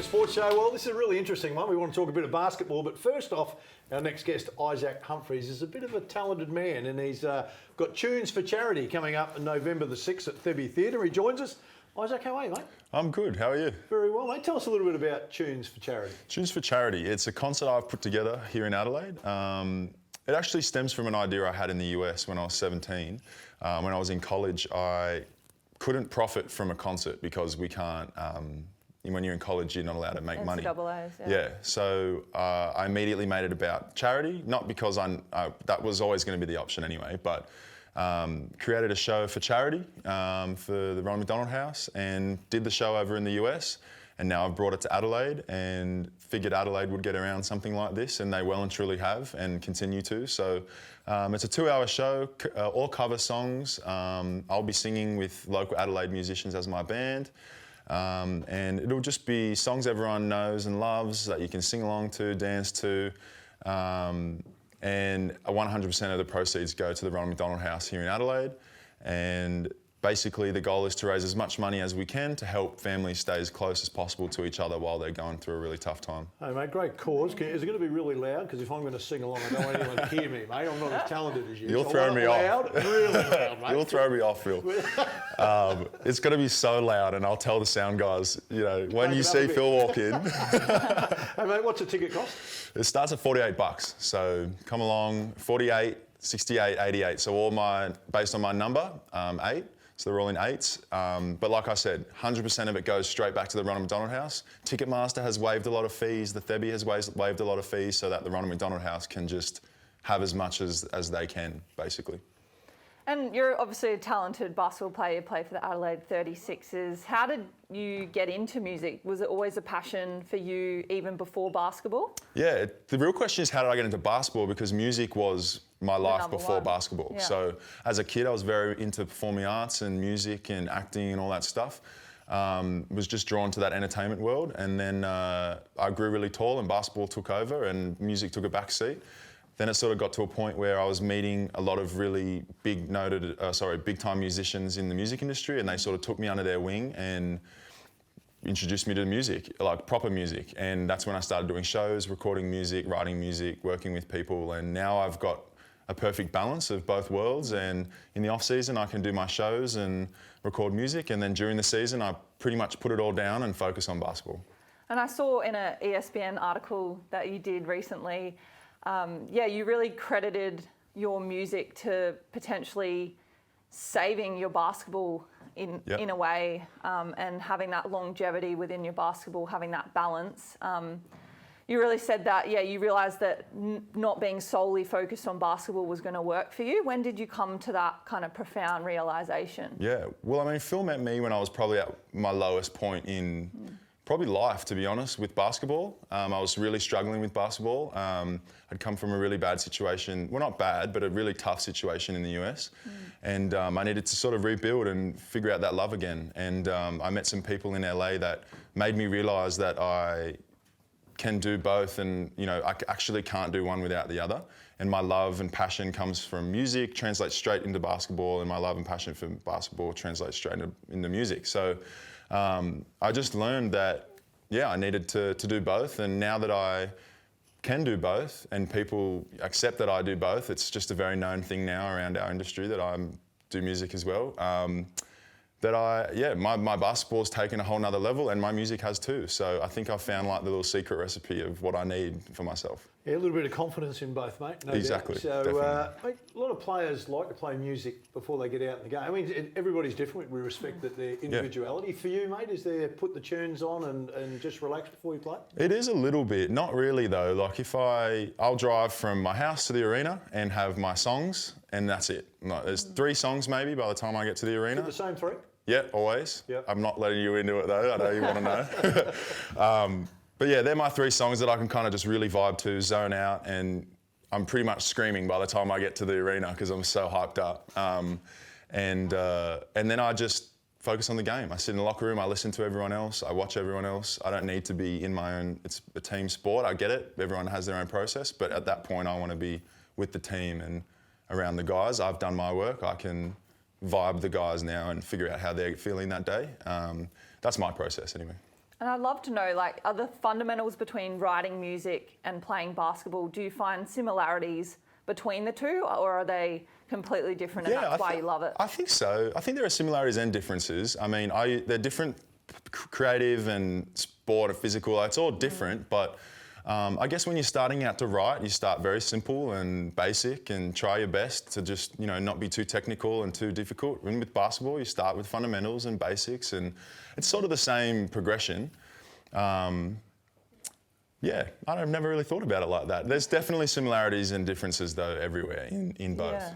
Sports Show. Well, this is a really interesting one. We want to talk a bit of basketball, but first off, our next guest, Isaac Humphries, is a bit of a talented man, and he's got Tunes for Charity coming up on November the 6th at Thebby Theatre. He joins us. Isaac, how are you, mate? I'm good. How are you? Very well, mate. Tell us a little bit about Tunes for Charity. Tunes for Charity. It's a concert I've put together here in Adelaide. It actually stems from an idea I had in the US when I was 17. When I was in college, I couldn't profit from a concert because we can't. When you're in college, you're not allowed to make money. NCAAs, yeah. So I immediately made it about charity, not because that was always going to be the option anyway, but created a show for charity for the Ronald McDonald House and did the show over in the US. And now I've brought it to Adelaide and figured Adelaide would get around something like this, and they well and truly have and continue to. So it's a 2-hour show, all cover songs. I'll be singing with local Adelaide musicians as my band. And it'll just be songs everyone knows and loves that you can sing along to, dance to. And 100% of the proceeds go to the Ronald McDonald House here in Adelaide. And basically the goal is to raise as much money as we can to help families stay as close as possible to each other while they're going through a really tough time. Hey, mate, great cause. Is it going to be really loud? Because if I'm going to sing along, I don't want anyone to hear me, mate. I'm not as talented as you. You'll throw me off. Really loud, mate. You'll throw me off, Phil. It's going to be so loud, and I'll tell the sound guys, when you see Phil walk in. Hey, mate, what's the ticket cost? It starts at $48, so come along, 48, 68, 88. So based on my number, 8. So they're all in 8s. But like I said, 100% of it goes straight back to the Ronald McDonald House. Ticketmaster has waived a lot of fees. The Thebby has waived a lot of fees so that the Ronald McDonald House can just have as much as they can, basically. And you're obviously a talented basketball player. You play for the Adelaide 36ers. How did you get into music? Was it always a passion for you even before basketball? Yeah, the real question is how did I get into basketball? Because music was my life before basketball. Yeah. So as a kid, I was very into performing arts and music and acting and all that stuff. Was just drawn to that entertainment world. And then I grew really tall and basketball took over and music took a back seat. Then it sort of got to a point where I was meeting a lot of really big-time musicians in the music industry, and they sort of took me under their wing and introduced me to music, like proper music. And that's when I started doing shows, recording music, writing music, working with people. And now I've got a perfect balance of both worlds. And in the off season, I can do my shows and record music. And then during the season, I pretty much put it all down and focus on basketball. And I saw in an ESPN article that you did recently, you really credited your music to potentially saving your basketball in a way, and having that longevity within your basketball, having that balance. You really said that, you realised that not being solely focused on basketball was going to work for you. When did you come to that kind of profound realisation? Yeah, well, I mean, Phil met me when I was probably at my lowest point in probably life, to be honest, with basketball. I was really struggling with basketball. I'd come from a really bad situation, well, not bad, but a really tough situation in the US. And I needed to sort of rebuild and figure out that love again. And I met some people in LA that made me realise that I can do both, and I actually can't do one without the other. And my love and passion comes from music, translates straight into basketball, and my love and passion for basketball translates straight into music. So I just learned that, I needed to do both. And now that I can do both and people accept that I do both, it's just a very known thing now around our industry that I do music as well. My basketball's taken a whole nother level, and my music has too. So I think I've found like the little secret recipe of what I need for myself. Yeah, a little bit of confidence in both, mate. No exactly. Doubt. So, mate, a lot of players like to play music before they get out in the game. I mean, everybody's different. We respect their individuality. Yeah. For you, mate, is there put the tunes on and just relax before you play? It is a little bit. Not really, though. Like I'll drive from my house to the arena and have my songs, and that's it. Like, there's 3 songs maybe by the time I get to the arena. The same 3? Yeah, always. Yep. I'm not letting you into it though. I know you want to know. But yeah, they're my 3 songs that I can kind of just really vibe to, zone out, and I'm pretty much screaming by the time I get to the arena because I'm so hyped up. And then I just focus on the game. I sit in the locker room, I listen to everyone else, I watch everyone else. I don't need to be in my own, it's a team sport, I get it. Everyone has their own process, but at that point I want to be with the team and around the guys. I've done my work, I can vibe the guys now and figure out how they're feeling that day. That's my process anyway. And I'd love to know, like, are the fundamentals between writing music and playing basketball, do you find similarities between the two, or are they completely different and that's why you love it? I think so. I think there are similarities and differences. I mean, they're different, creative and sport and physical, it's all different, but I guess when you're starting out to write, you start very simple and basic and try your best to just, not be too technical and too difficult. And with basketball, you start with fundamentals and basics, and it's sort of the same progression. I've never really thought about it like that. There's definitely similarities and differences, though, everywhere in both. Yeah.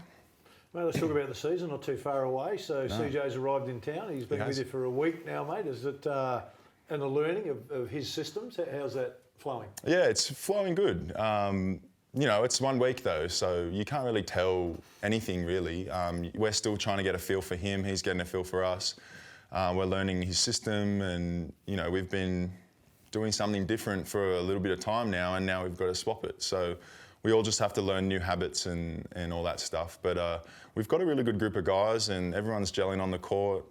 Mate, let's talk about the season, not too far away. So CJ's arrived in town. He's been with you for a week now, mate. Is it and the learning of his systems? How's that flowing? Yeah, it's flowing good. It's 1 week though, so you can't really tell anything really. We're still trying to get a feel for him. He's getting a feel for us. We're learning his system, and we've been doing something different for a little bit of time now, and now we've got to swap it. So we all just have to learn new habits and all that stuff. But we've got a really good group of guys, and everyone's gelling on the court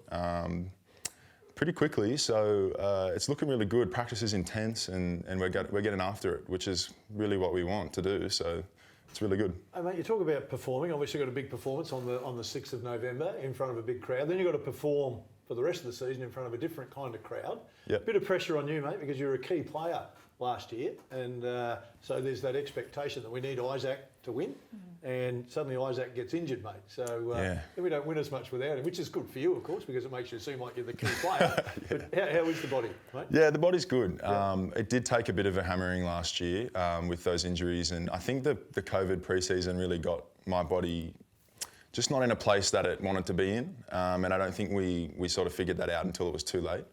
pretty quickly. So it's looking really good. Practice is intense, and we're getting after it, which is really what we want to do. So it's really good. Hey, mate, you talk about performing. Obviously, you've got a big performance on the 6th of November in front of a big crowd. Then you've got to perform for the rest of the season in front of a different kind of crowd. Yep. Bit of pressure on you, mate, because you're a key player last year, and so there's that expectation that we need Isaac to win, and suddenly Isaac gets injured, mate. So then we don't win as much without him, which is good for you, of course, because it makes you seem like you're the key player. But how is the body, mate? Yeah, the body's good. It did take a bit of a hammering last year with those injuries, and I think the COVID pre-season really got my body just not in a place that it wanted to be in, and I don't think we sort of figured that out until it was too late.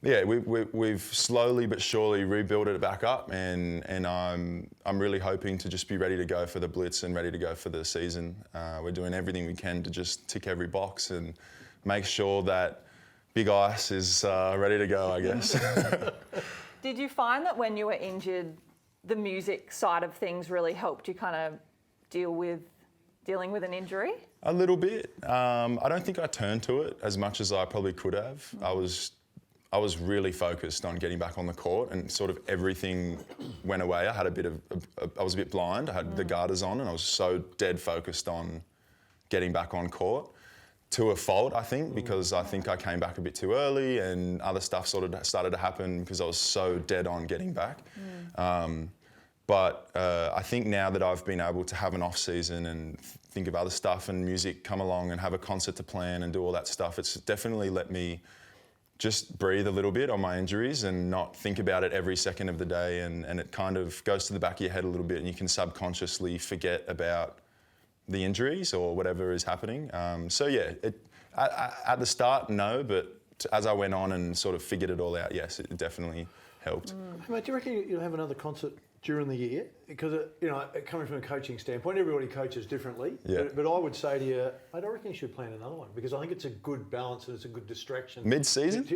We've slowly but surely rebuilt it back up, and I'm really hoping to just be ready to go for the Blitz and ready to go for the season. We're doing everything we can to just tick every box and make sure that Big Ice is ready to go, I guess. Did you find that when you were injured, the music side of things really helped you kind of dealing with an injury? A little bit. I don't think I turned to it as much as I probably could have. I was really focused on getting back on the court, and sort of everything went away. I was a bit blind. I had the garters on, and I was so dead focused on getting back on court. To a fault, I think, because I think I came back a bit too early, and other stuff sort of started to happen because I was so dead on getting back. But I think now that I've been able to have an off season and think of other stuff and music come along and have a concert to plan and do all that stuff, it's definitely let me just breathe a little bit on my injuries and not think about it every second of the day, and it kind of goes to the back of your head a little bit, and you can subconsciously forget about the injuries or whatever is happening. At the start, no, but as I went on and sort of figured it all out, yes, it definitely helped. Mate, do you reckon you'll have another concert during the year? Because, coming from a coaching standpoint, everybody coaches differently. Yeah. But I would say to you, mate, I reckon you should plan another one, because I think it's a good balance and it's a good distraction. Mid-season?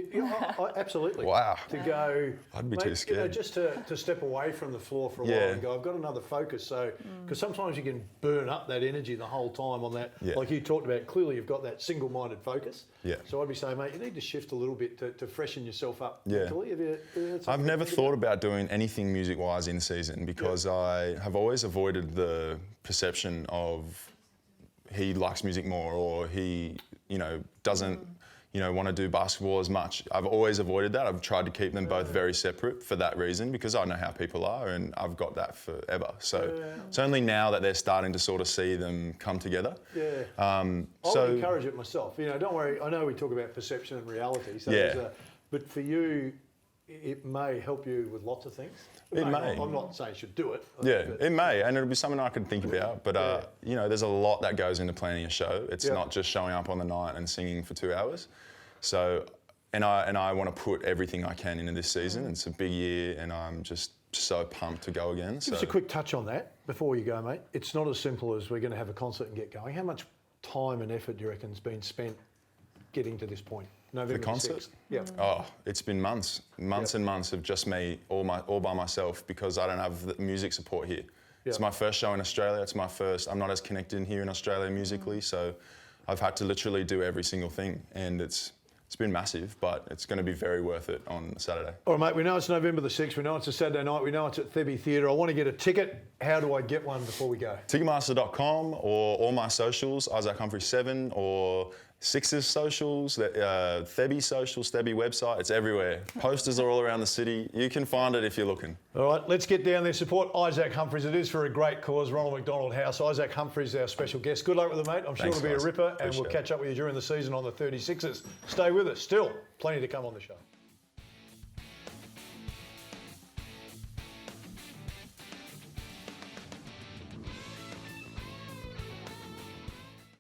Absolutely. Wow. To go... I'd be too scared. Just to step away from the floor for a while and go, I've got another focus. So, because sometimes you can burn up that energy the whole time on that. Yeah. Like you talked about, clearly you've got that single-minded focus. Yeah. So I'd be saying, mate, you need to shift a little bit to freshen yourself up mentally. I've never thought about doing anything music-wise in season, because I have always avoided the perception of he likes music more, or he, doesn't, want to do basketball as much. I've always avoided that. I've tried to keep them both very separate for that reason, because I know how people are, and I've got that forever. So it's only now that they're starting to sort of see them come together. Yeah. I would encourage it myself. Don't worry. I know we talk about perception and reality. So but for you, it may help you with lots of things. It may. I'm not saying you should do it. It may, and it'll be something I can think about. But there's a lot that goes into planning a show. It's not just showing up on the night and singing for 2 hours. So, and I want to put everything I can into this season. It's a big year, and I'm just so pumped to go again. Give us a quick touch on that before you go, mate. It's not as simple as we're going to have a concert and get going. How much time and effort do you reckon's been spent getting to this point? November the concert? 6th. Yeah. Oh, it's been months and months of just me all by myself, because I don't have the music support here. It's my first show in Australia. It's my first. I'm not as connected here in Australia musically, so I've had to literally do every single thing, and it's it's been massive, but it's going to be very worth it on Saturday. All right, mate, we know it's November the 6th. We know it's a Saturday night. We know it's at Thebby Theatre. I want to get a ticket. How do I get one before we go? Ticketmaster.com or all my socials, Isaac Humphries 7 or Six's socials, Thebby socials, Thebby website. It's everywhere. Posters are all around the city. You can find it if you're looking. All right, let's get down there. Support Isaac Humphries. It is for a great cause. Ronald McDonald House. Isaac Humphries, our special guest. Good luck with it, mate. I'm sure Thanks, it'll be guys. a ripper, and Appreciate we'll catch up with you during the season on the 36ers. Stay with us. Still, plenty to come on the show.